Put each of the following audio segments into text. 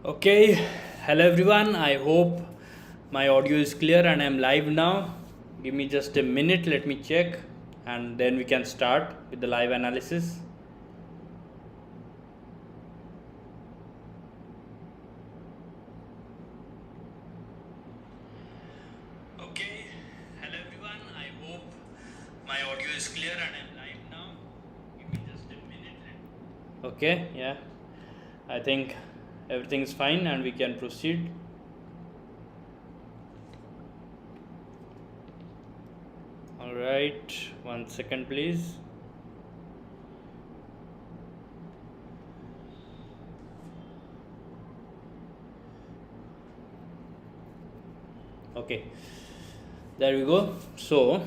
Okay, hello everyone. I hope my audio is clear and I'm live now. Give me just a minute, let me check, and then we can start with the live analysis. Okay, hello everyone. I hope my audio is clear and I'm live now. Give me just a minute. Okay, yeah, I think everything's fine and we can proceed. All right, 1 second, please. Okay, there we go. So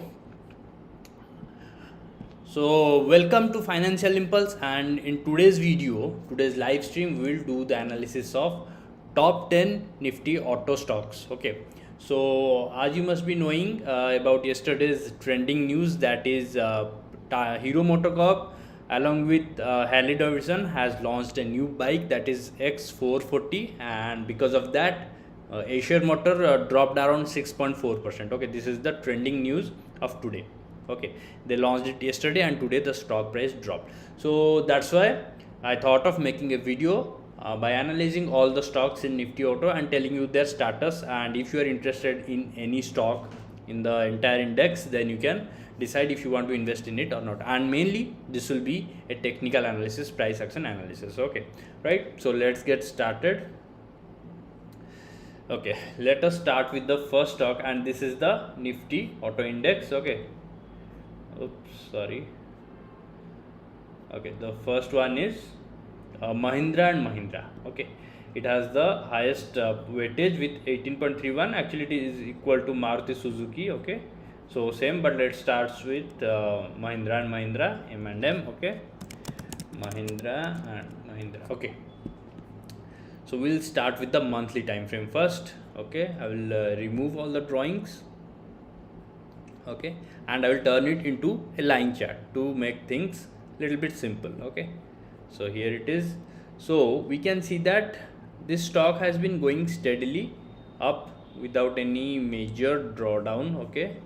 welcome to Financial Impulse, and in today's video, today's live stream, we will do the analysis of top 10 Nifty auto stocks. Okay, so as you must be knowing about yesterday's trending news, that is Hero Motocorp along with Harley Davidson has launched a new bike, that is X440, and because of that Eicher Motor dropped around 6.4%. Okay, this is the trending news of today. Okay, they launched it yesterday and today the stock price dropped. So that's why I thought of making a video by analyzing all the stocks in Nifty Auto and telling you their status, and if you are interested in any stock in the entire index, then you can decide if you want to invest in it or not. And mainly this will be a technical analysis, price action analysis. Okay, right, so let's get started. Okay, let us start with the first stock, and this is the Nifty Auto Index. Okay, oops, sorry. Okay, the first one is Mahindra and Mahindra. Okay, it has the highest weightage with 18.31. Actually, it is equal to Maruti Suzuki. Okay, so same, but let's start with Mahindra and Mahindra, M&M. Okay, Mahindra and Mahindra. Okay, so we'll start with the monthly time frame first. Okay, I will remove all the drawings. Okay, and I will turn it into a line chart to make things little bit simple. Okay, so here it is. So we can see that this stock has been going steadily up without any major drawdown. Okay,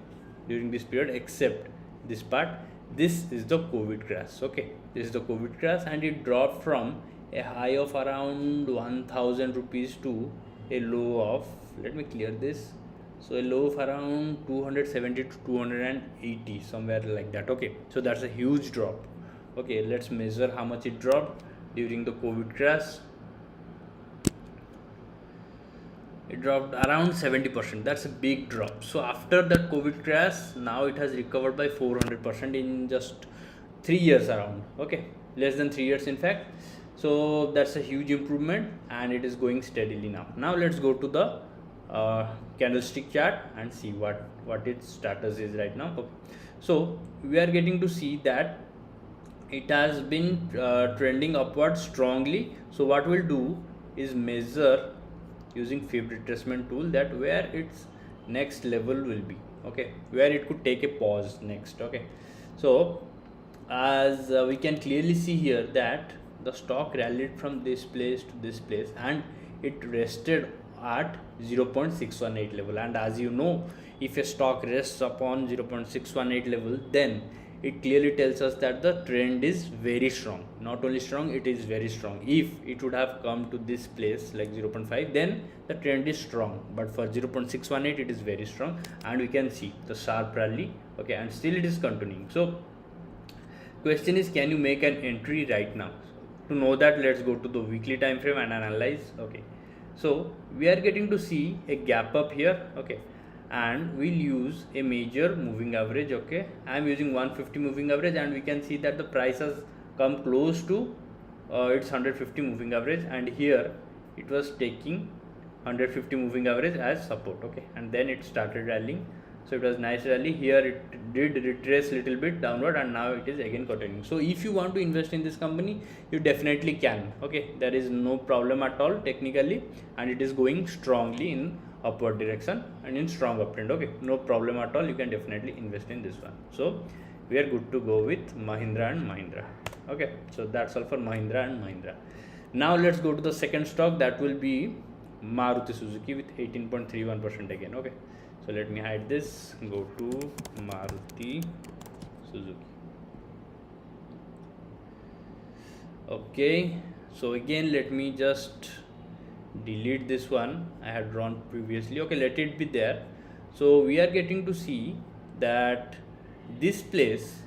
during this period, except this part. This is the COVID crash. Okay, this is the COVID crash, and it dropped from a high of around 1000 rupees to a low of, let me clear this, so a low of around 270 to 280, somewhere like that. Okay, so that's a huge drop. Okay, let's measure how much it dropped during the COVID crash. It dropped around 70%. That's a big drop. So after that COVID crash, now it has recovered by 400% in just 3 years around. Okay, less than 3 years in fact. So that's a huge improvement, and it is going steadily now. Now let's go to the candlestick chart and see what its status is right now. Okay, so we are getting to see that it has been trending upward strongly. So what we'll do is measure using fib retracement tool that where its next level will be. Okay, where it could take a pause next. Okay, so as we can clearly see here that the stock rallied from this place to this place, and it rested at 0.618 level. And as you know, if a stock rests upon 0.618 level, then it clearly tells us that the trend is very strong. Not only strong, it is very strong. If it would have come to this place like 0.5, then the trend is strong, but for 0.618 it is very strong, and we can see the sharp rally. Okay, and still it is continuing. So question is, can you make an entry right now? To know that, let's go to the weekly time frame and analyze. Okay, so we are getting to see a gap up here. Okay, and we'll use a major moving average. Okay, I am using 150 moving average, and we can see that the price has come close to its 150 moving average, and here it was taking 150 moving average as support. Okay, and then it started rallying. So it was nice rally. Here it did retrace little bit downward, and now it is again continuing. So if you want to invest in this company, you definitely can. Okay, there is no problem at all technically, and it is going strongly in upward direction and in strong uptrend. Okay, no problem at all, you can definitely invest in this one. So we are good to go with Mahindra and Mahindra. Okay, so that's all for Mahindra and Mahindra. Now let's go to the second stock, that will be Maruti Suzuki with 18.31% again. Okay, so let me hide this, go to Maruti Suzuki. Okay, so again let me just delete this one I had drawn previously. Okay, let it be there. So we are getting to see that this place,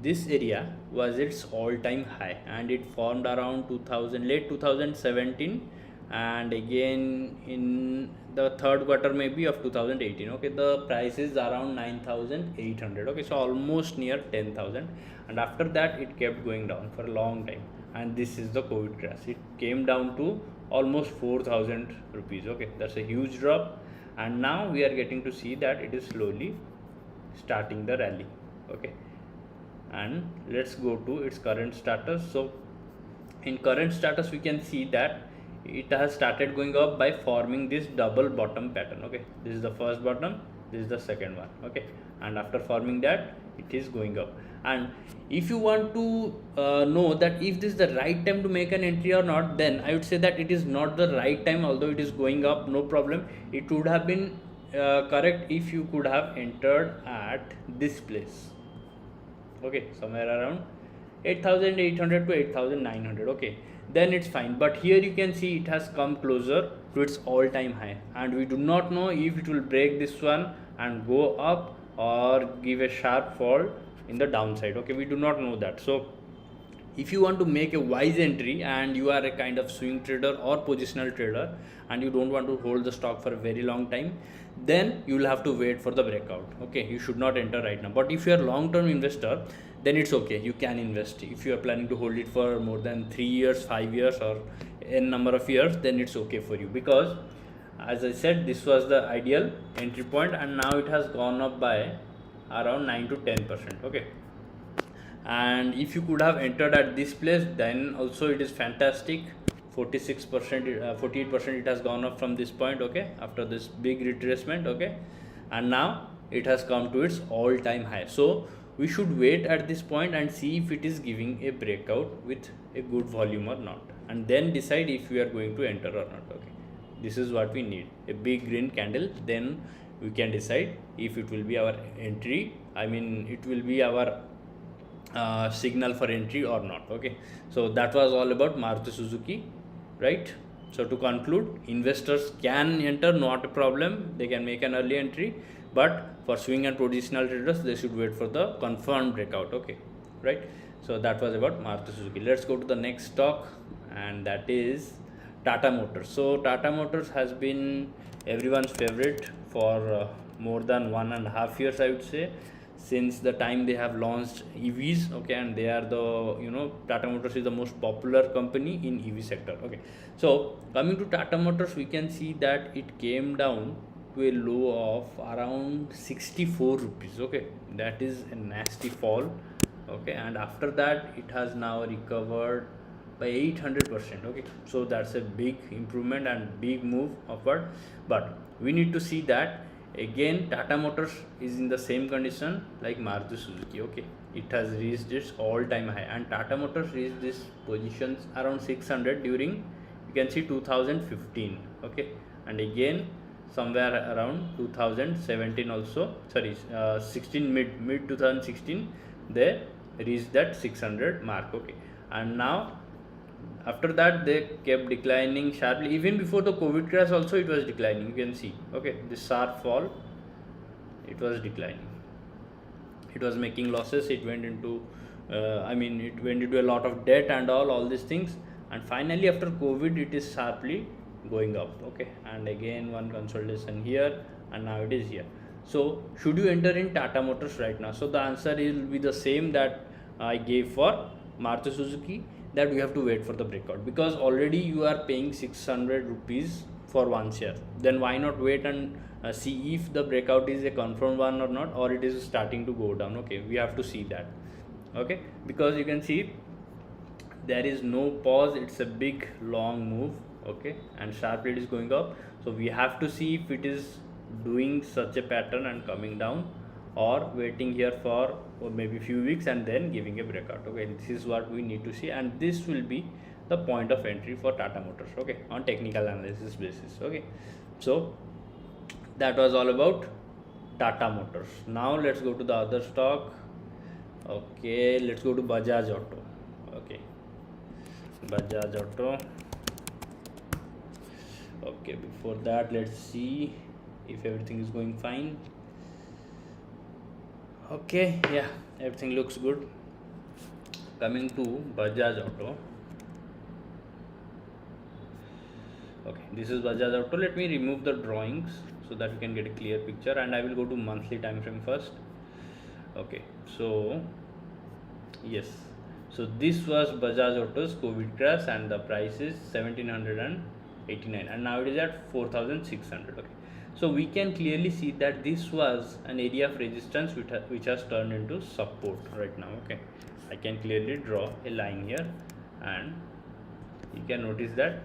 this area was its all-time high, and it formed around 2000, late 2017, and again in the third quarter maybe of 2018. Okay, the price is around 9800. Okay, so almost near 10,000, and after that it kept going down for a long time, and this is the COVID crash. It came down to almost 4,000 rupees. Okay, that's a huge drop, and now we are getting to see that it is slowly starting the rally. Okay, and let's go to its current status. So in current status we can see that it has started going up by forming this double bottom pattern. Okay, this is the first bottom, this is the second one. Okay, and after forming that it is going up. And if you want to know that if this is the right time to make an entry or not, then I would say that it is not the right time. Although it is going up, no problem, it would have been correct if you could have entered at this place. Okay, somewhere around 8,800 to 8,900. Okay, then it's fine, but here you can see it has come closer to its all-time high, and we do not know if it will break this one and go up or give a sharp fall in the downside. Okay, we do not know that. So if you want to make a wise entry and you are a kind of swing trader or positional trader and you don't want to hold the stock for a very long time, then you will have to wait for the breakout. Okay, you should not enter right now. But if you are long-term investor, then it's okay, you can invest. If you are planning to hold it for more than 3 years, 5 years, or n number of years, then it's okay for you, because as I said, this was the ideal entry point, and now it has gone up by around 9 to 10%. Okay, and if you could have entered at this place, then also it is fantastic. 46%, 48% it has gone up from this point. Okay, after this big retracement. Okay, and now it has come to its all-time high. So we should wait at this point and see if it is giving a breakout with a good volume or not, and then decide if we are going to enter or not. Okay, this is what we need, a big green candle, then we can decide if it will be our entry, I mean it will be our signal for entry or not. Okay, so that was all about Maruti Suzuki, right? So to conclude, investors can enter, not a problem, they can make an early entry, but for swing and positional traders, they should wait for the confirmed breakout. Okay, right? So that was about Maruti Suzuki. Let's go to the next stock, and that is Tata Motors. So Tata Motors has been everyone's favorite for more than 1.5 years, I would say, since the time they have launched EVs. Okay, and they are the, Tata Motors is the most popular company in EV sector. Okay, so coming to Tata Motors, we can see that it came down to a low of around 64 rupees. Okay, that is a nasty fall. Okay, and after that it has now recovered by 800%. Okay, so that's a big improvement and big move upward, but we need to see that again Tata Motors is in the same condition like Maruti Suzuki. Okay, it has reached its all-time high, and Tata Motors reached this positions around 600 during, you can see, 2015. Okay, and again somewhere around 2017 also, sorry, 16, mid 2016 they reached that 600 mark. Okay, and now after that they kept declining sharply. Even before the COVID crash also it was declining, you can see. Okay, this sharp fall, it was declining, it was making losses, it went into it went into a lot of debt and all these things, and finally after COVID it is sharply going up. Okay, and again one consolidation here, and now it is here. So should you enter in Tata Motors right now? So the answer will be the same that I gave for Maruti Suzuki, that we have to wait for the breakout, because already you are paying 600 rupees for one share. Then why not wait and see if the breakout is a confirmed one or not, or it is starting to go down. Okay, we have to see that. Okay, because you can see there is no pause, it's a big long move. Okay, and sharply it is going up, so we have to see if it is doing such a pattern and coming down, or waiting here for or maybe few weeks and then giving a breakout. Okay, this is what we need to see, and this will be the point of entry for Tata Motors, okay, on technical analysis basis. Okay, so that was all about Tata Motors. Now let's go to the other stock. Okay, let's go to Bajaj Auto. Okay, Bajaj Auto. Okay, before that let's see if everything is going fine. Okay, yeah, everything looks good. Coming to Bajaj Auto. Okay, this is Bajaj Auto. Let me remove the drawings so that you can get a clear picture, and I will go to monthly time frame first. Okay, so yes, so this was Bajaj Auto's COVID crash, and the price is 1789, and now it is at 4600. Okay, so we can clearly see that this was an area of resistance which has turned into support right now. Okay, I can clearly draw a line here, and you can notice that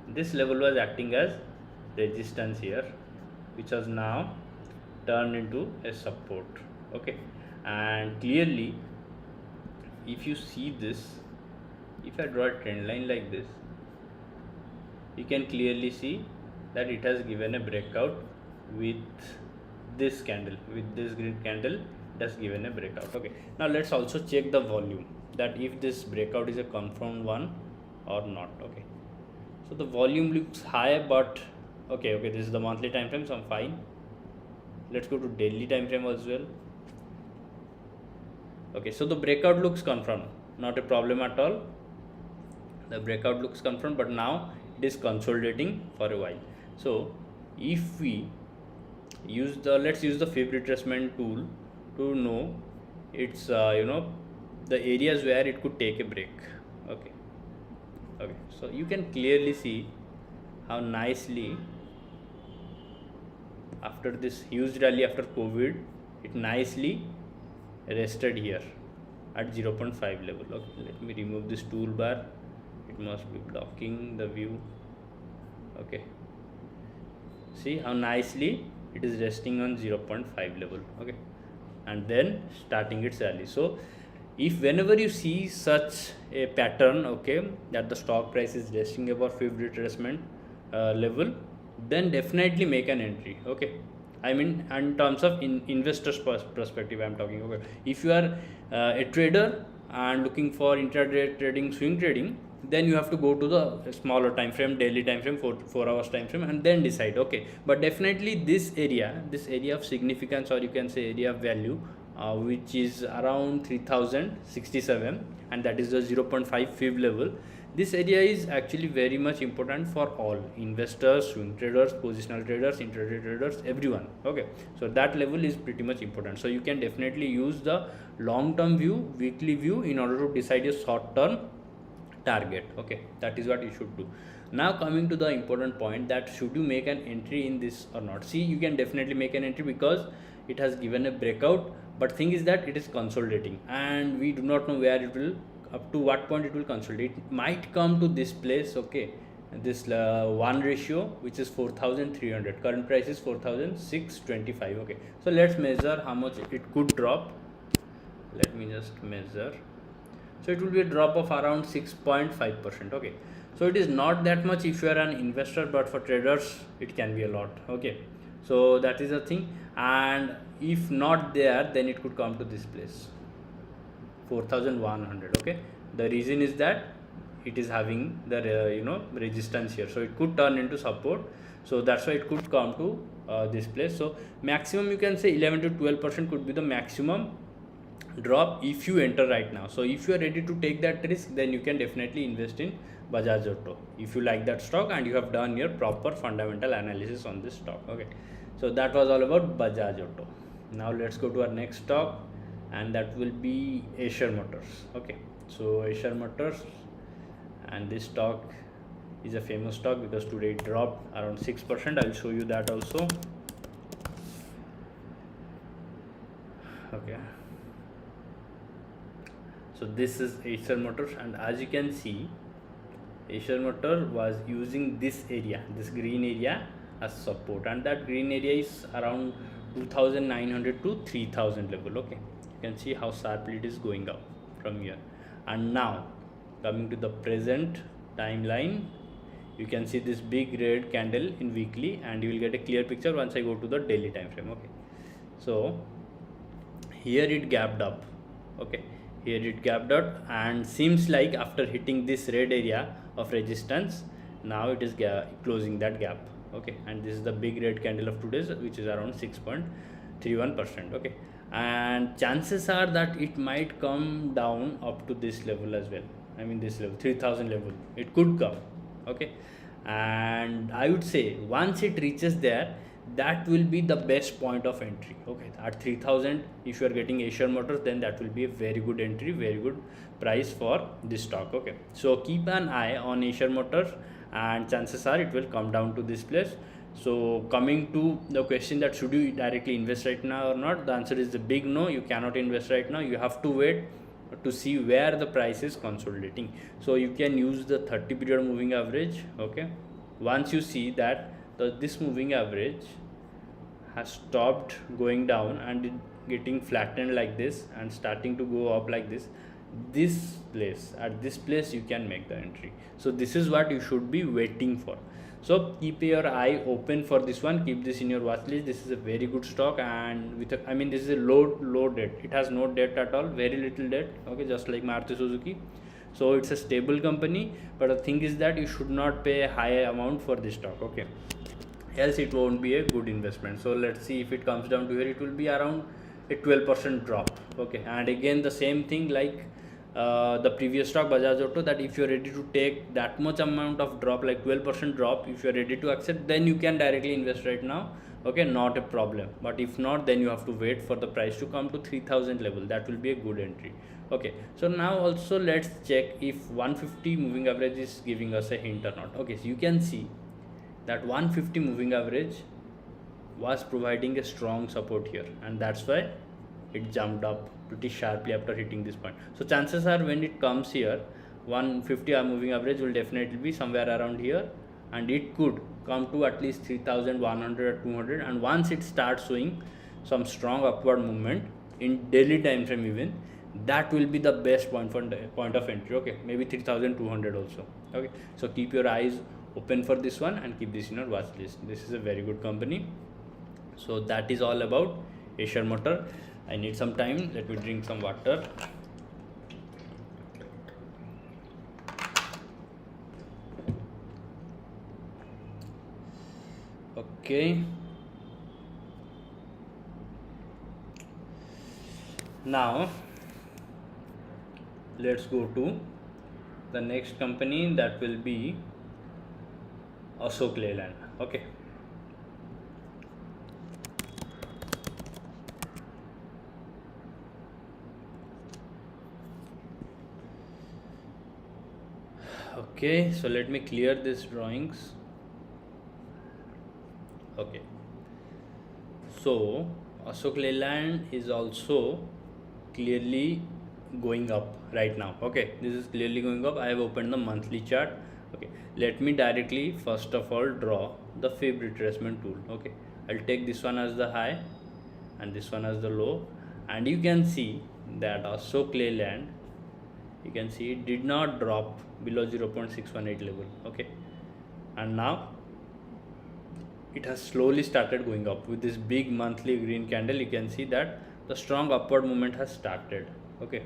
this level was acting as resistance here, which has now turned into a support. Okay, and clearly if you see this, if I draw a trend line like this, you can clearly see that it has given a breakout with this candle, with this green candle, it has given a breakout. Okay, now let's also check the volume, that if this breakout is a confirmed one or not. Okay, so the volume looks high, but okay, this is the monthly time frame, so I'm fine. Let's go to daily time frame as well. Okay, so the breakout looks confirmed, not a problem at all. The breakout looks confirmed, but now it is consolidating for a while. So if we use the, let's use the fib retracement tool to know its the areas where it could take a break. Okay, so you can clearly see how nicely after this huge rally after COVID, it nicely rested here at 0.5 level. Okay, let me remove this toolbar, it must be blocking the view. Okay, see how nicely it is resting on 0.5 level. Okay, and then starting its rally. So if whenever you see such a pattern, okay, that the stock price is resting above fib retracement level, then definitely make an entry. Okay, I mean, in terms of investors perspective I'm talking. Okay, if you are a trader and looking for intraday trading, swing trading, then you have to go to the smaller time frame, daily time frame, 4 hours time frame, and then decide. Okay, but definitely this area of significance, or you can say area of value, which is around 3067, and that is the 0.5 fib level. This area is actually very much important for all investors, swing traders, positional traders, intraday traders, everyone. Okay, so that level is pretty much important. So you can definitely use the long term view, weekly view, in order to decide a short term target. Okay, that is what you should do. Now coming to the important point, that should you make an entry in this or not. See, you can definitely make an entry because it has given a breakout, but thing is that it is consolidating, and we do not know where it will, up to what point it will consolidate. It might come to this place. Okay, this 1 ratio, which is 4300, current price is 4625. Okay, so let's measure how much it could drop. Let me just measure. So it will be a drop of around 6.5%. Okay, so it is not that much if you are an investor, but for traders it can be a lot. Okay, so that is the thing, and if not there, then it could come to this place, 4100. Okay, the reason is that it is having the resistance here, so it could turn into support, so that's why it could come to this place. So maximum, you can say 11 to 12% could be the maximum drop if you enter right now. So if you are ready to take that risk, then you can definitely invest in Bajaj Auto if you like that stock and you have done your proper fundamental analysis on this stock. Okay, so that was all about Bajaj Auto. Now let's go to our next stock, and that will be Eicher Motors. Okay, so Eicher Motors, and this stock is a famous stock because today it dropped around 6%. I'll show you that also. Okay, so this is Eicher Motors, and as you can see, Eicher Motors was using this area, this green area, as support, and that green area is around 2900 to 3000 level. Okay, you can see how sharply it is going up from here. And now coming to the present timeline, you can see this big red candle in weekly, and you will get a clear picture once I go to the daily time frame. Okay, so here it gapped up. Okay, here it gapped up, and seems like after hitting this red area of resistance, now it is closing that gap. Okay, and this is the big red candle of today's, which is around 6.31%. okay, and chances are that it might come down up to this level as well. I mean this level, 3000 level, it could come. Okay, and I would say once it reaches there, that will be the best point of entry. Okay, at 3000, if you are getting Eicher Motors, then that will be a very good entry, very good price for this stock. Okay, so keep an eye on Eicher Motors, and chances are it will come down to this place. So coming to the question that should you directly invest right now or not, the answer is a big no. You cannot invest right now. You have to wait to see where the price is consolidating. So you can use the 30 period moving average. Okay, once you see that this moving average has stopped going down and it getting flattened like this and starting to go up like this, at this place you can make the entry. So this is what you should be waiting for. So keep your eye open for this one, keep this in your watch list. This is a very good stock, and with I mean this is a low debt, it has no debt at all, very little debt. Okay, just like Maruti Suzuki. So it's a stable company, but the thing is that you should not pay a high amount for this stock. Okay, else it won't be a good investment. So let's see, if it comes down to here, it will be around a 12% drop. Okay, and again the same thing like the previous stock Bajaj Auto, that if you're ready to take that much amount of drop, like 12% drop, if you're ready to accept, then you can directly invest right now. Okay, not a problem. But if not, then you have to wait for the price to come to 3000 level. That will be a good entry. Okay, so now also let's check if 150 moving average is giving us a hint or not. Okay, so you can see that 150 moving average was providing a strong support here, and that's why it jumped up pretty sharply after hitting this point. So chances are when it comes here, 150 moving average will definitely be somewhere around here, and it could come to at least 3100 or 200. And once it starts showing some strong upward movement in daily time frame even, that will be the best point of entry. Okay, maybe 3200 also. Okay, so keep your eyes open for this one and keep this in your watch list. This is a very good company. So that is all about Eicher Motor. I need some time, let me drink some water. Okay, now let's go to the next company, that will be Ashok Leyland. Okay, okay, so let me clear these drawings. Okay, so Ashok Leyland is also clearly going up right now. Okay, this is clearly going up. I have opened the monthly chart. Okay, let me directly first of all draw the fib retracement tool. Okay, I'll take this one as the high and this one as the low, and you can see that Ashok Leyland, you can see it did not drop below 0.618 level. Okay, and now it has slowly started going up with this big monthly green candle. You can see that the strong upward movement has started. Okay,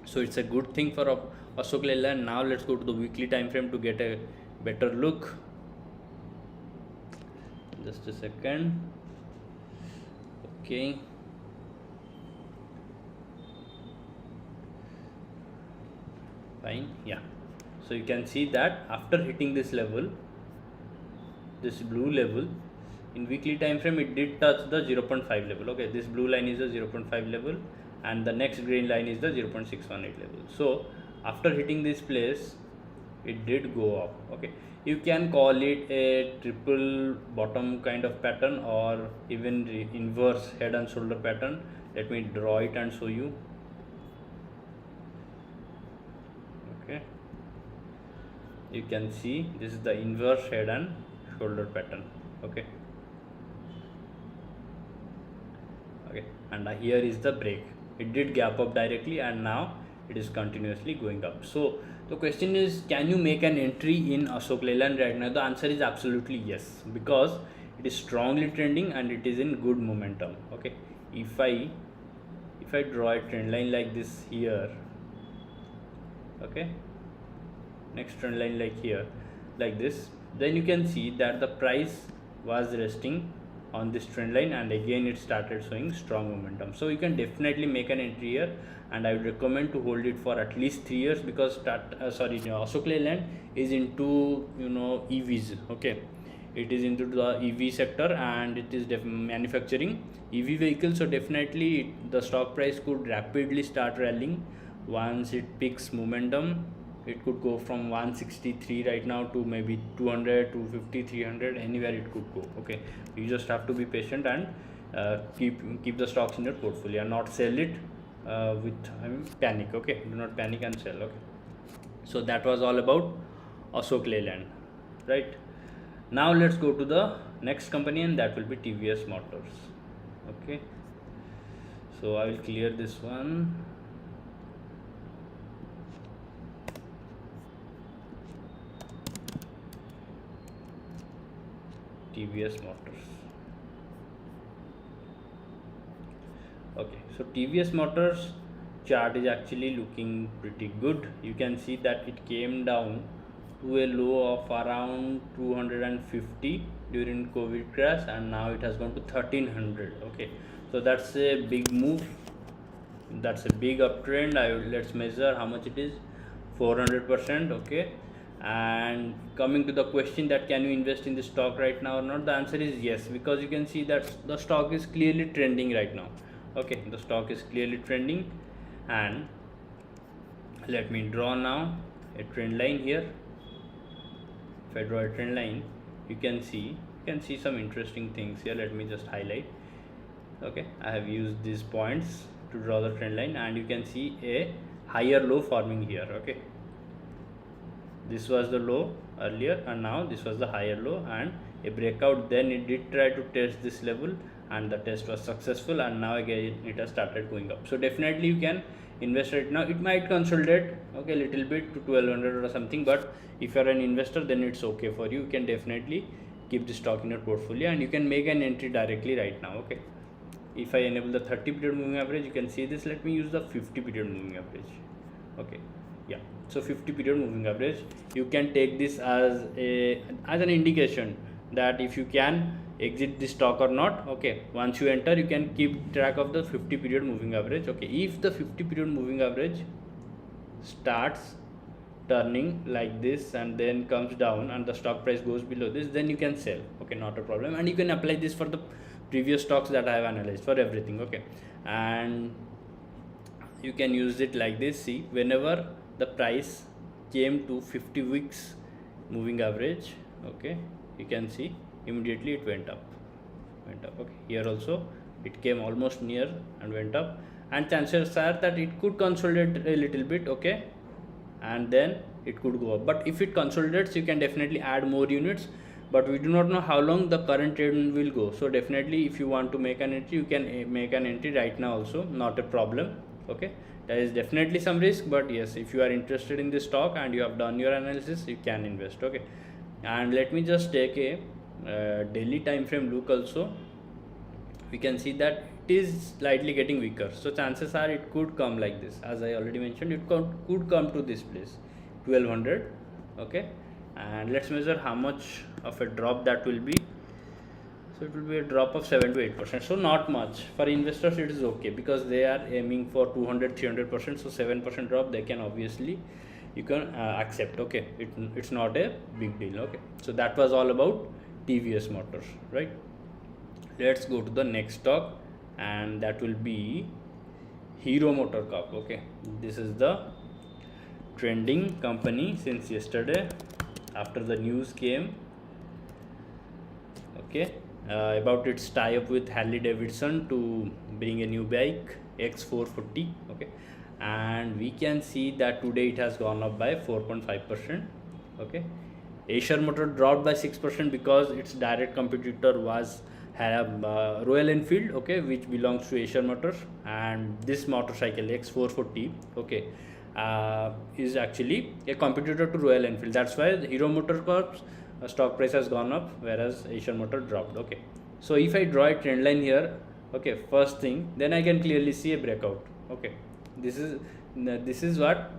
so it's a good thing for Ashok Leyland. Now let's go to the weekly time frame to get a better look. Just a second. Okay, fine. Yeah, so you can see that after hitting this level, this blue level, in weekly time frame it did touch the 0.5 level. Okay, this blue line is the 0.5 level and the next green line is the 0.618 level. So after hitting this place, it did go up. Okay, you can call it a triple bottom kind of pattern or even inverse head and shoulder pattern. Let me draw it and show you. Okay, you can see this is the inverse head and shoulder pattern. Okay, okay, and here is the break. it did gap up directly, and now it is continuously going up. So the question is, can you make an entry in Ashok Leyland right now? The answer is absolutely yes, because it is strongly trending and it is in good momentum. Okay, if I draw a trend line like this here, okay, next trend line like here, like this, then you can see that the price was resting on this trend line, and again it started showing strong momentum. So you can definitely make an entry here, and I would recommend to hold it for at least 3 years, because Ashok Leyland is into EVs. Okay, it is into the EV sector, and it is manufacturing EV vehicles. So definitely the stock price could rapidly start rallying once it picks momentum. It could go from 163 right now to maybe 200, 250, 300, anywhere it could go. Okay, you just have to be patient and keep the stocks in your portfolio and not sell it with panic. Okay, do not panic and sell. Okay, so that was all about Ashok Leyland, right? Now let's go to the next company, and that will be TVS Motors. Okay, so I will clear this one. TVS Motors. Okay, so TVS Motors chart is actually looking pretty good. You can see that it came down to a low of around 250 during COVID crash, and now it has gone to 1300. Okay, so that's a big move, that's a big uptrend. Let's measure how much it is. 400%. Okay, and coming to the question that can you invest in the stock right now or not, the answer is yes, because you can see that the stock is clearly trending right now. Okay, the stock is clearly trending, and let me draw now a trend line here. If I draw a trend line, you can see some interesting things here. Let me just highlight. Okay, I have used these points to draw the trend line, and you can see a higher low forming here. Okay, this was the low earlier, and now this was the higher low and a breakout. Then it did try to test this level, and the test was successful, and now again it has started going up. So definitely you can invest right now. It might consolidate, okay, a little bit to 1200 or something, but if you are an investor, then it's okay for you. You can definitely keep the stock in your portfolio, and you can make an entry directly right now. Okay, if I enable the 30 period moving average, you can see this. Let me use the 50 period moving average. Okay, yeah, so 50 period moving average, you can take this as an indication that if you can exit the stock or not. Okay, once you enter, you can keep track of the 50 period moving average. Okay, if the 50 period moving average starts turning like this and then comes down and the stock price goes below this, then you can sell. Okay, not a problem, and you can apply this for the previous stocks that I have analyzed, for everything. Okay, and you can use it like this. See, whenever the price came to 50 weeks moving average, okay, you can see immediately it went up. Okay, here also it came almost near and went up, and chances are that it could consolidate a little bit. Okay, and then it could go up. But if it consolidates, you can definitely add more units, but we do not know how long the current trend will go. So definitely if you want to make an entry, you can make an entry right now also, not a problem. Okay, there is definitely some risk, but yes, if you are interested in this stock and you have done your analysis, you can invest. Okay, and let me just take a daily time frame look also. We can see that it is slightly getting weaker, so chances are it could come like this. As I already mentioned, it could come to this place, 1200. Okay, and let's measure how much of a drop that will be. So it will be a drop of 7 to 8%. So not much. For investors it is okay, because they are aiming for 200-300%. So 7% drop they can obviously, you can accept. Okay, it's not a big deal. Okay, so that was all about TVS Motors, right? Let's go to the next stock, and that will be Hero Motocorp. Okay, this is the trending company since yesterday after the news came. Okay, about its tie-up with Harley Davidson to bring a new bike, X440. Okay, and we can see that today it has gone up by 4.5%. Okay, Eicher Motors dropped by 6% because its direct competitor was have Royal Enfield, okay, which belongs to Eicher Motors, and this motorcycle X440, okay, is actually a competitor to Royal Enfield. That's why the Hero Motocorp's stock price has gone up, whereas Eicher Motor dropped. Okay, so if I draw a trend line here, okay, first thing, then I can clearly see a breakout. Okay, this is what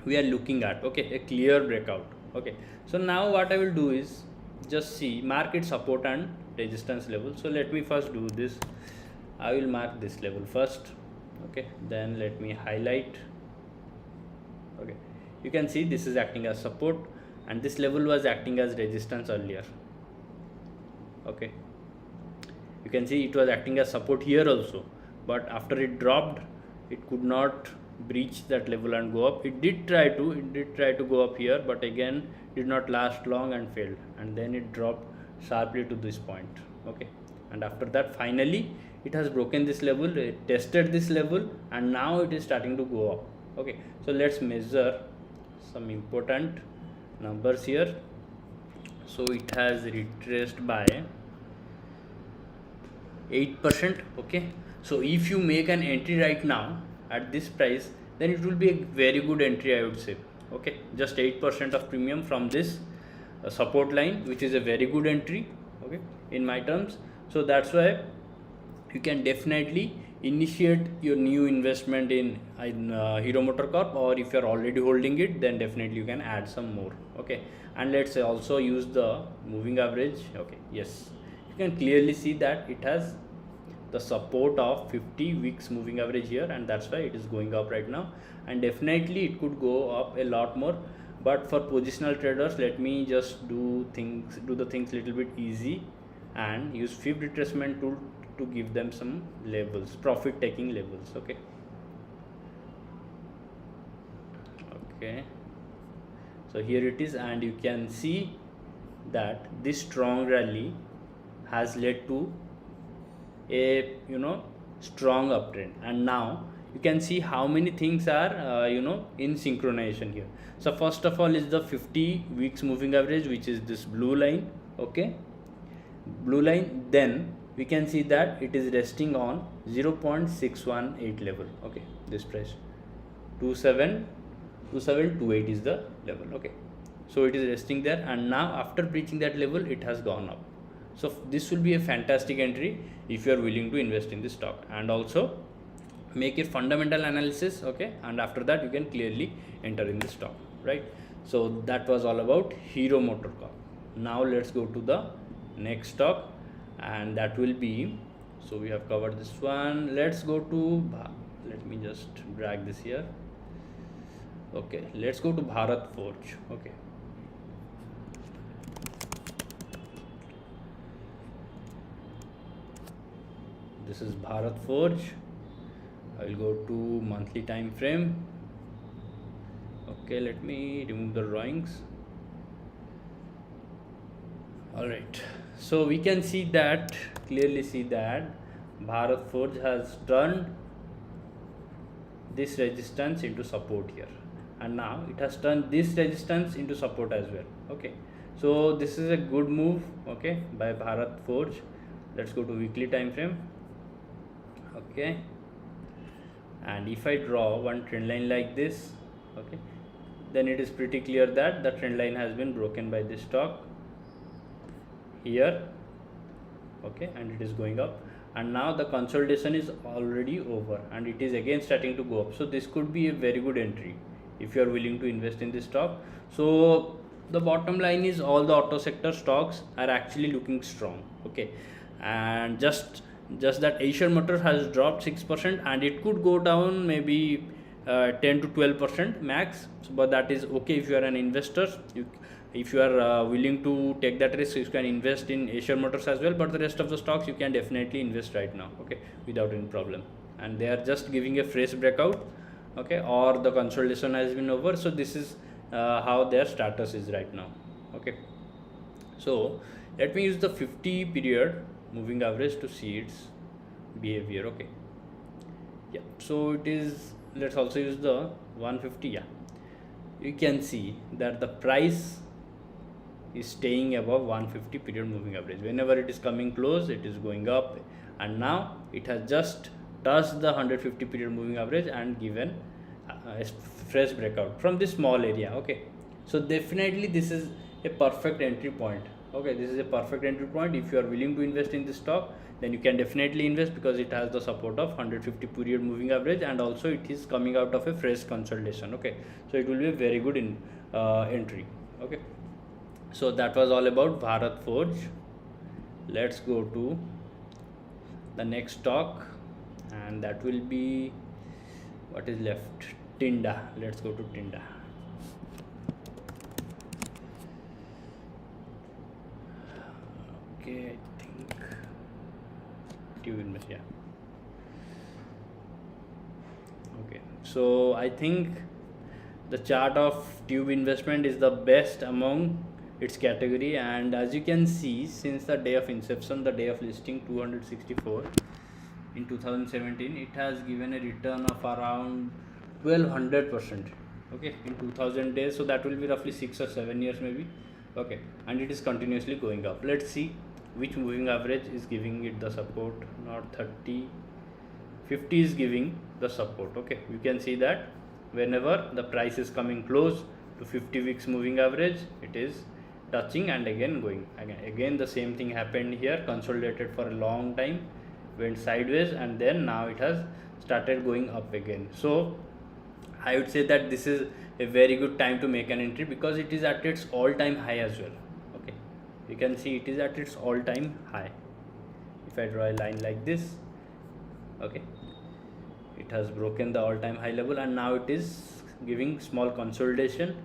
we are looking at. Okay, a clear breakout. Okay, so now what I will do is just see market support and resistance level. So let me first do this. I will mark this level first. Okay, then let me highlight. Okay, you can see this is acting as support, and this level was acting as resistance earlier. Okay, you can see it was acting as support here also, but after it dropped, it could not breach that level and go up. It did try to go up here, but again did not last long and failed, and then it dropped sharply to this point. Okay, and after that finally it has broken this level, it tested this level, and now it is starting to go up. Okay, so let's measure some important numbers here. So it has retraced by 8%. Okay, so if you make an entry right now at this price, then it will be a very good entry, I would say. Okay, just 8% of premium from this support line, which is a very good entry, okay, in my terms. So that's why you can definitely initiate your new investment in Hero Motocorp, or if you're already holding it, then definitely you can add some more. Okay, and let's also use the moving average. Okay, yes, you can clearly see that it has the support of 50 weeks moving average here, and that's why it is going up right now, and definitely it could go up a lot more. But for positional traders, let me just do the things little bit easy and use fib retracement tool to give them some levels, profit taking levels. Okay, so here it is, and you can see that this strong rally has led to a strong uptrend, and now you can see how many things are in synchronization here. So first of all is the 50 weeks moving average, which is this blue line. Okay, blue line. Then we can see that it is resting on 0.618 level. Okay, this price 2728 is the level. Okay, so it is resting there, and now after breaching that level, it has gone up. So this will be a fantastic entry if you are willing to invest in this stock, and also make a fundamental analysis. Okay, and after that you can clearly enter in the stock, right? So that was all about Hero Motocorp. Now let's go to the next stock, and that will be, so we have covered this one. Let's go to, let me just drag this here. Okay, let's go to Bharat Forge. Okay, this is Bharat Forge. I will go to monthly time frame. Okay, let me remove the drawings. All right, so we can see that, clearly see that Bharat Forge has turned this resistance into support here, and now it has turned this resistance into support as well. Okay, so this is a good move, okay, by Bharat Forge. Let's go to weekly time frame. Okay, and if I draw one trend line like this, okay, then it is pretty clear that the trend line has been broken by this stock here. Okay, and it is going up, and now the consolidation is already over, and it is again starting to go up. So this could be a very good entry if you are willing to invest in this stock. So the bottom line is all the auto sector stocks are actually looking strong. Okay, and just that Eicher Motors has dropped 6%, and it could go down maybe 10 to 12% max. So, but that is okay if you are an investor. If you are willing to take that risk, you can invest in Eicher Motors as well, but the rest of the stocks you can definitely invest right now, okay, without any problem. And they are just giving a fresh breakout, okay, or the consolidation has been over. So this is how their status is right now. Okay, so let me use the 50 period moving average to see its behavior. Okay, yeah, so it is, let's also use the 150. Yeah, you can see that the price is staying above 150 period moving average. Whenever it is coming close, it is going up, and now it has just touched the 150 period moving average and given a fresh breakout from this small area. Okay, so definitely this is a perfect entry point. Okay, this is a perfect entry point. If you are willing to invest in this stock, then you can definitely invest, because it has the support of 150 period moving average, and also it is coming out of a fresh consolidation. Okay, so it will be a very good entry. Okay, so that was all about Bharat Forge. Let's go to the next stock, and that will be, what is left, Tinda. Let's go to Tinda. Okay, I think Tube Invest, yeah. Okay, so I think the chart of Tube Investment is the best among its category, and as you can see, since the day of inception, the day of listing 264 in 2017, it has given a return of around 1200%. Okay, in 2000 days, so that will be roughly 6 or 7 years maybe. Okay, and it is continuously going up. Let's see which moving average is giving it the support. Not 30, 50 is giving the support. Okay, you can see that whenever the price is coming close to 50 weeks moving average, it is touching and again going. Again the same thing happened here, consolidated for a long time, went sideways, and then now it has started going up again. So I would say that this is a very good time to make an entry, because it is at its all-time high as well. Okay, you can see it is at its all-time high. If I draw a line like this, okay, it has broken the all-time high level, and now it is giving small consolidation.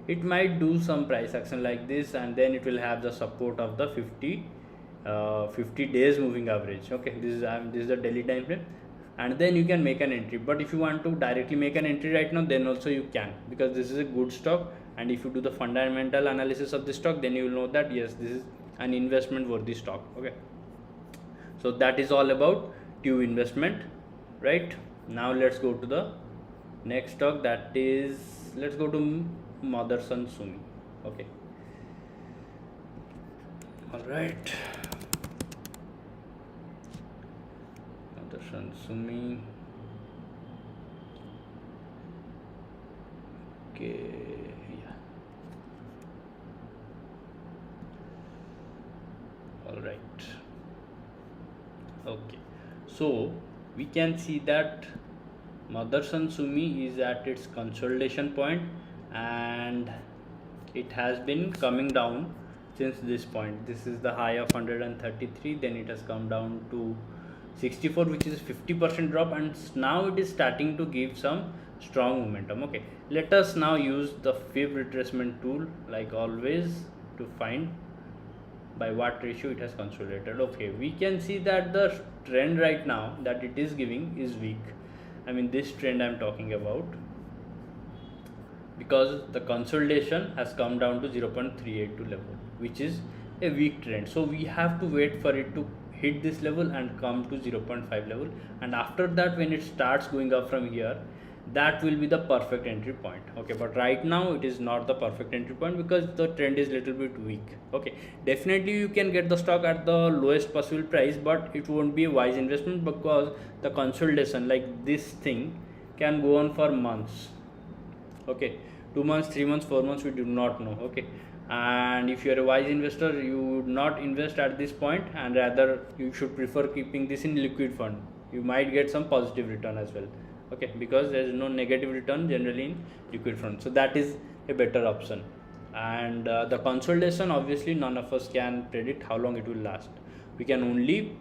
It might do some price action like this, and then it will have the support of the 50 days moving average. Okay, this is the daily time frame, and then you can make an entry. But if you want to directly make an entry right now, then also you can, because this is a good stock, and if you do the fundamental analysis of the stock, then you will know that yes, this is an investment worthy stock. Okay, so that is all about Tube Investment. Right now, let's go to the next stock, that is, let's go to Motherson Sumi. Okay, all right, Motherson Sumi. Okay, yeah, all right. Okay, so we can see that Motherson Sumi is at its consolidation point, and it has been coming down since this point. This is the high of 133, then it has come down to 64, which is 50% drop, and now it is starting to give some strong momentum. Okay, let us now use the fib retracement tool like always to find by what ratio it has consolidated. Okay, we can see that the trend right now that it is giving is weak. I mean, this trend I'm talking about, because the consolidation has come down to 0.382 level, which is a weak trend. So we have to wait for it to hit this level and come to 0.5 level, and after that, when it starts going up from here, that will be the perfect entry point. Okay, but right now it is not the perfect entry point, because the trend is little bit weak. Okay, definitely you can get the stock at the lowest possible price, but it won't be a wise investment, because the consolidation like this thing can go on for months. Okay, 2 months, 3 months, 4 months, we do not know. Okay, and if you are a wise investor, you would not invest at this point, and rather you should prefer keeping this in liquid fund. You might get some positive return as well. Okay, because there is no negative return generally in liquid fund, so that is a better option. And the consolidation, obviously none of us can predict how long it will last. We can only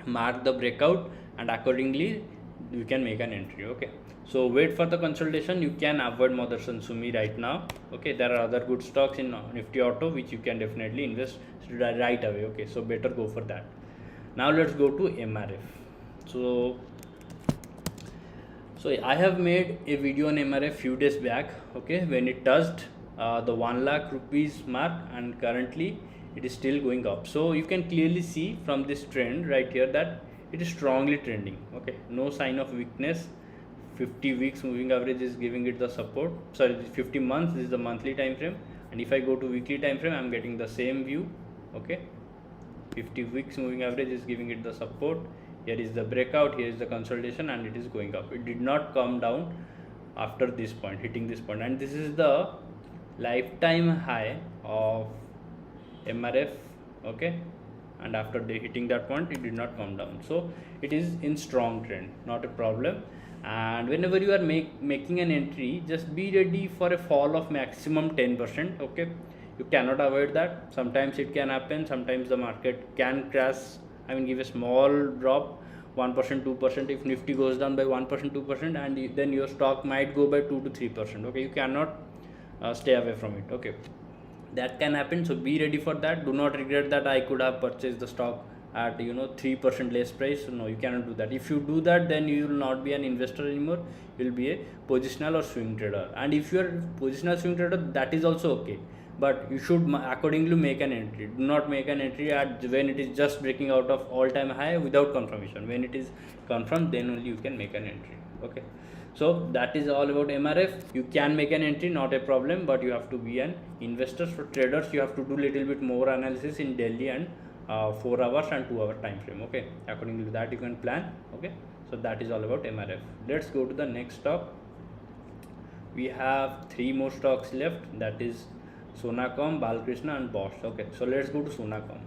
mark the breakout, and accordingly you can make an entry. Okay, so wait for the consolidation. You can avoid Motherson Sumi right now. Okay, there are other good stocks in Nifty Auto which you can definitely invest right away. Okay, so better go for that. Now let's go to MRF. So I have made a video on MRF few days back, okay, when it touched the 1 lakh rupees mark, and currently it is still going up. So you can clearly see from this trend right here that it is strongly trending. Okay, no sign of weakness. 50 weeks moving average is giving it the support. Sorry, 50 months, this is the monthly time frame, And if I go to weekly time frame, I'm getting the same view. Okay, 50 weeks moving average is giving it the support. Here is the breakout, here is the consolidation, and it is going up. It did not come down after this point, hitting this point, and this is the lifetime high of MRF. Okay, and after they hitting that point, it did not come down, so it is in strong trend, not a problem. And whenever you are making an entry, just be ready for a fall of maximum 10%. Okay, you cannot avoid that. Sometimes it can happen, sometimes the market can crash, I mean give a small drop, 1% 2%. If Nifty goes down by 1% 2%, and then your stock might go by 2 to 3%. Okay, you cannot stay away from it. Okay, that can happen, so be ready for that. Do not regret that I could have purchased the stock at 3% less price. No, you cannot do that. If you do that, then you will not be an investor anymore, you will be a positional or swing trader. And if you are positional swing trader, that is also okay, but you should accordingly make an entry. Do not make an entry at when it is just breaking out of all-time high without confirmation. When it is confirmed, then only you can make an entry. Okay, so that is all about MRF. You can make an entry, not a problem, but you have to be an investor. For traders, you have to do little bit more analysis in daily and 4 hours and 2 hour time frame. Okay, according to that you can plan. Okay, so that is all about MRF. Let's go to the next stock. We have 3 more stocks left, that is Sonacom, Balkrishna and Bosch. Okay, so let's go to Sonacom.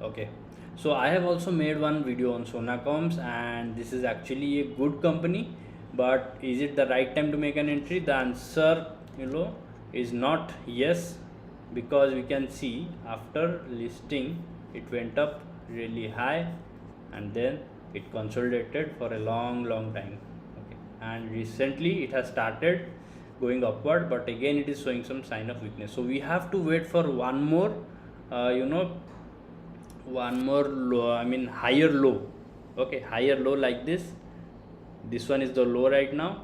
Okay, so I have also made one video on Sonacoms, and this is actually a good company, but is it the right time to make an entry? The answer is not yes, because we can see after listing it went up really high and then it consolidated for a long time. Okay, and recently it has started going upward, but again it is showing some sign of weakness, so we have to wait for one more low, I mean higher low. Okay, higher low like this one is the low right now,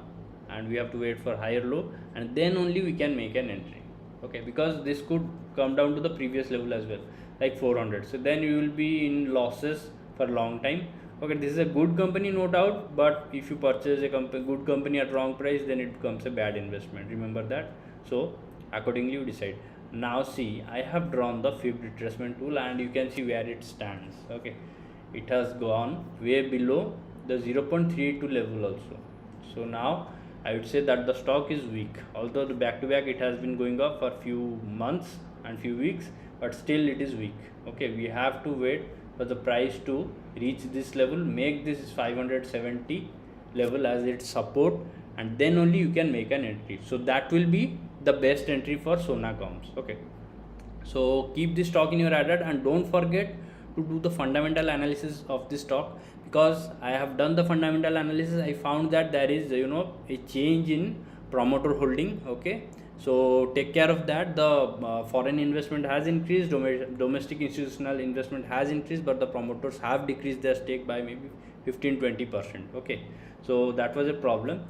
and we have to wait for higher low, and then only we can make an entry. Okay, because this could come down to the previous level as well, like 400, so then you will be in losses for a long time. Okay, this is a good company, no doubt, but if you purchase a good company at wrong price, then it becomes a bad investment, remember that. So accordingly you decide. Now see, I have drawn the fib retracement tool, and you can see where it stands. Okay, it has gone way below the 0.32 level also. So now I would say that the stock is weak, although the back to back it has been going up for few months and few weeks, but still it is weak. Okay, we have to wait for the price to reach this level, make this 570 level as its support, and then only you can make an entry. So that will be the best entry for Sonacoms. Okay, so keep this stock in your radar, and don't forget to do the fundamental analysis of this stock, because I have done the fundamental analysis. I found that there is a change in promoter holding. Okay, so take care of that. The foreign investment has increased, domestic institutional investment has increased, but the promoters have decreased their stake by maybe 15-20%. Okay, so that was a problem.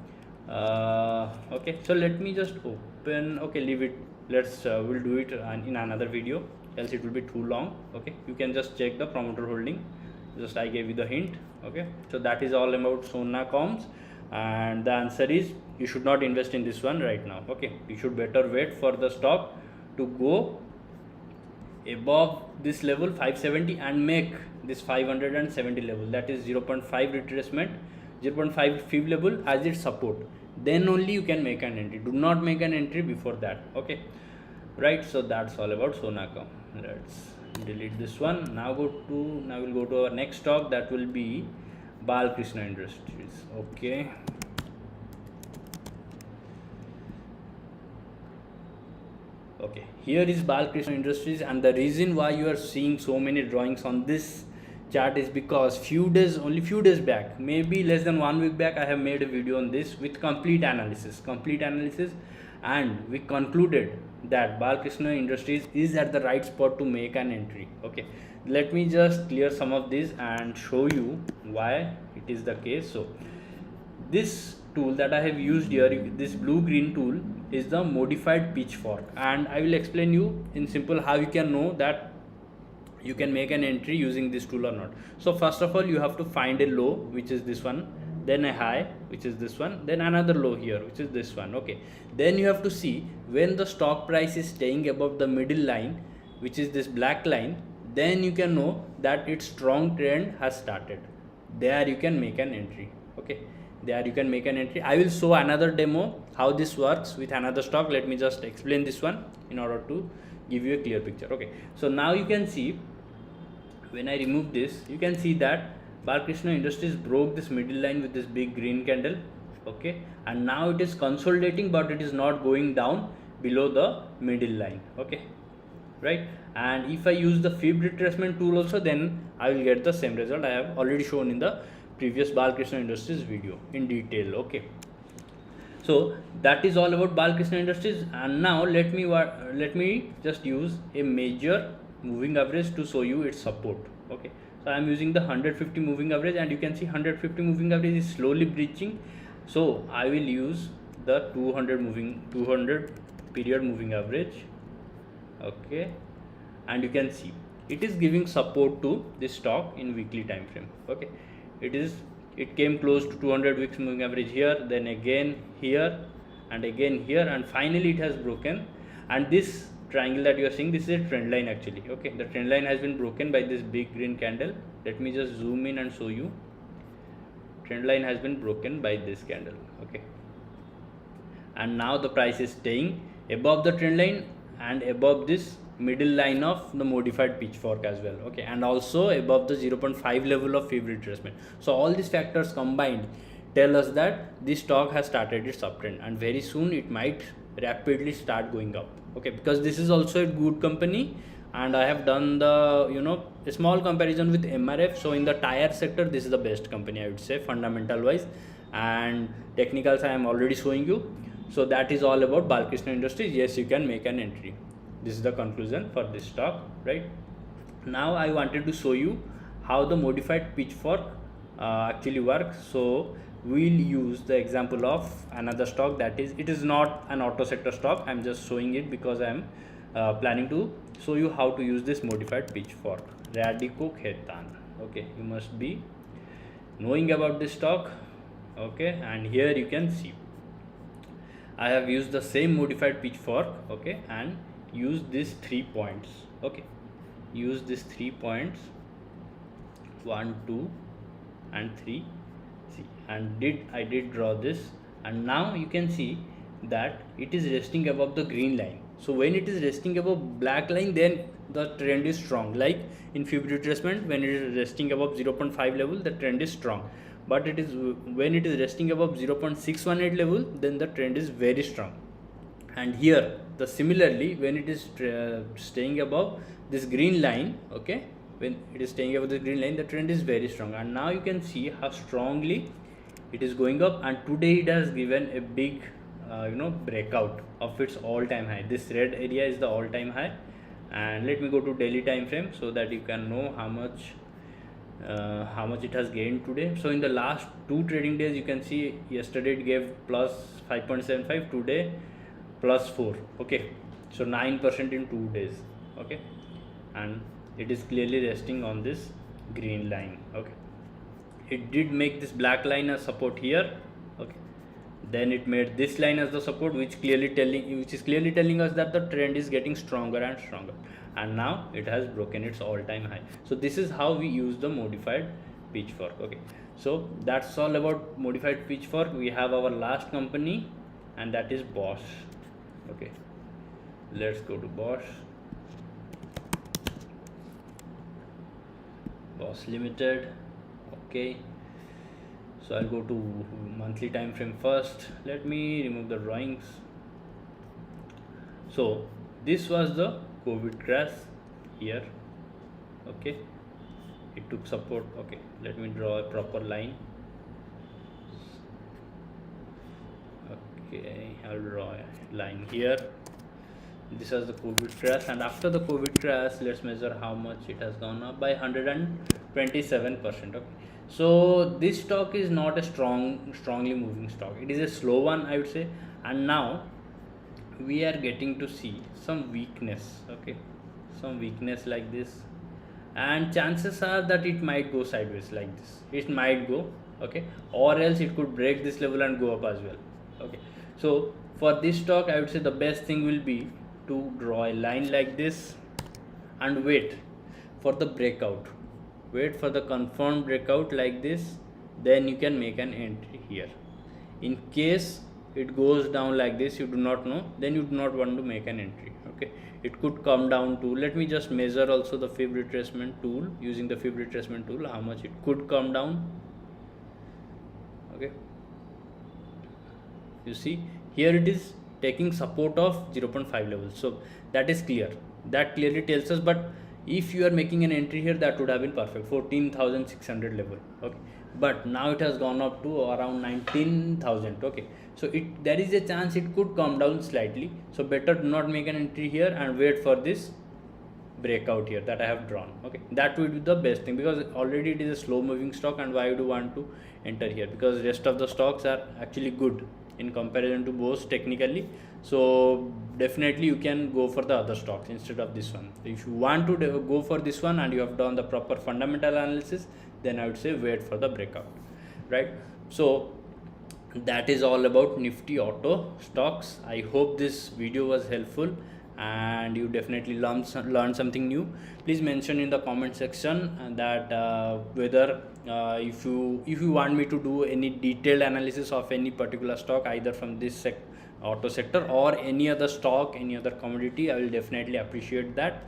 Okay, so let me just open. Okay, leave it, let's we'll do it in another video, else it will be too long. Okay, you can just check the promoter holding, just I gave you the hint. Okay, so that is all about Sonacoms, and the answer is you should not invest in this one right now. Okay, you should better wait for the stock to go above this level 570 and make this 570 level, that is 0.5 retracement, 0.5 fib level as its support, then only you can make an entry. Do not make an entry before that. Okay, right, so that's all about Sonacom. Let's delete this one. Now we'll go to our next stock, that will be Balkrishna Industries. Okay, okay, here is Balkrishna Industries, and the reason why you are seeing so many drawings on this chart is because only few days back, maybe less than 1 week back, I have made a video on this with complete analysis, and we concluded that Balkrishna Industries is at the right spot to make an entry. Okay, let me just clear some of this and show you why it is the case. So this tool that I have used here, this blue green tool, is the modified pitchfork, and I will explain you in simple how you can know that you can make an entry using this tool or not. So first of all, you have to find a low, which is this one, then a high, which is this one, then another low here, which is this one. Okay, then you have to see when the stock price is staying above the middle line, which is this black line, then you can know that its strong trend has started. There you can make an entry. Okay, there you can make an entry. I will show another demo how this works with another stock. Let me just explain this one in order to give you a clear picture. Okay, so now you can see, when I remove this, you can see that Balkrishna Industries broke this middle line with this big green candle. Okay, and now it is consolidating, but it is not going down below the middle line. Okay, right? And if I use the fib retracement tool also, then I will get the same result. I have already shown in the previous Balkrishna Industries video in detail. Okay, so that is all about Balkrishna Industries. And now let me just use a major moving average to show you its support. Okay, so I am using the 150 moving average, and you can see 150 moving average is slowly breaching. So I will use the 200 period moving average. Okay, and you can see it is giving support to this stock in weekly time frame. Okay, it came close to 200 weeks moving average here, then again here, and again here, and finally it has broken. And this triangle that you are seeing, this is a trend line actually. Okay, the trend line has been broken by this big green candle. Let me just zoom in and show you. Trend line has been broken by this candle. Okay, and now the price is staying above the trend line and above this middle line of the modified pitchfork as well. Okay, and also above the 0.5 level of fib retracement. So all these factors combined tell us that this stock has started its uptrend, and very soon it might rapidly start going up. Okay, because this is also a good company, and I have done the a small comparison with MRF. So in the tire sector, this is the best company, I would say, fundamental wise, and technicals I am already showing you. So that is all about Balkrishna Industries. Yes, you can make an entry. This is the conclusion for this stock, right? Now I wanted to show you how the modified pitchfork actually works. So we'll use the example of another stock, that is, it is not an auto sector stock. I'm just showing it because I'm planning to show you how to use this modified pitchfork, Radico Khetan. Okay, you must be knowing about this stock. Okay, and here you can see I have used the same modified pitchfork. Okay, and use these 3 points. Okay, use these 3 points, 1, 2 and 3. See, and I did draw this, and now you can see that it is resting above the green line. So when it is resting above black line, then the trend is strong. Like in fib retracement, when it is resting above 0.5 level, the trend is strong. But it is when it is resting above 0.618 level, then the trend is very strong. And here the similarly, when it is staying above this green line, okay, when it is staying above the green line, the trend is very strong. And now you can see how strongly it is going up, and today it has given a big breakout of its all-time high. This red area is the all-time high. And let me go to daily time frame so that you can know how much it has gained today. So in the last 2 trading days, you can see yesterday it gave plus 5.75, today plus 4. Okay, so 9% in 2 days. Okay, and it is clearly resting on this green line. Okay, it did make this black line as support here. Okay, then it made this line as the support, which is clearly telling us that the trend is getting stronger and stronger. And now it has broken its all-time high. So this is how we use the modified pitchfork. Okay, so that's all about modified pitchfork. We have our last company, and that is Bosch. Okay, let's go to Bosch Limited. Okay, so I'll go to monthly time frame first. Let me remove the drawings. So this was the COVID crash here. Okay, it took support. Okay, let me draw a proper line. Okay, I'll draw a line here. This is the COVID crash, and after the COVID crash, let's measure how much it has gone up by 127%. Okay, so this stock is not a strongly moving stock. It is a slow one, I would say. And now we are getting to see some weakness. Okay, some weakness like this, and chances are that it might go sideways like this. It might go, okay, or else it could break this level and go up as well. Okay, so for this stock I would say the best thing will be to draw a line like this and wait for the breakout. Wait for the confirmed breakout like this, then you can make an entry here. In case it goes down like this, you do not know, then you do not want to make an entry. Okay, it could come down to, let me just measure also the fib retracement tool, using the fib retracement tool, how much it could come down. Okay, you see here it is taking support of 0.5 levels, so that is clear, that clearly tells us. But if you are making an entry here, that would have been perfect, 14,600 level. Okay, but now it has gone up to around 19,000. Okay, so there is a chance it could come down slightly, so better do not make an entry here and wait for this breakout here that I have drawn. Okay, that would be the best thing, because already it is a slow moving stock, and why would you want to enter here, because rest of the stocks are actually good in comparison to both technically. So definitely you can go for the other stocks instead of this one. If you want to go for this one and you have done the proper fundamental analysis, then I would say wait for the breakout, right? So that is all about Nifty auto stocks. I hope this video was helpful and you definitely learn something new. Please mention in the comment section that whether if you want me to do any detailed analysis of any particular stock, either from this auto sector or any other stock, any other commodity, I will definitely appreciate that.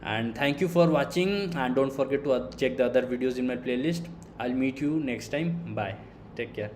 And thank you for watching, and don't forget to check the other videos in my playlist. I'll meet you next time. Bye, take care.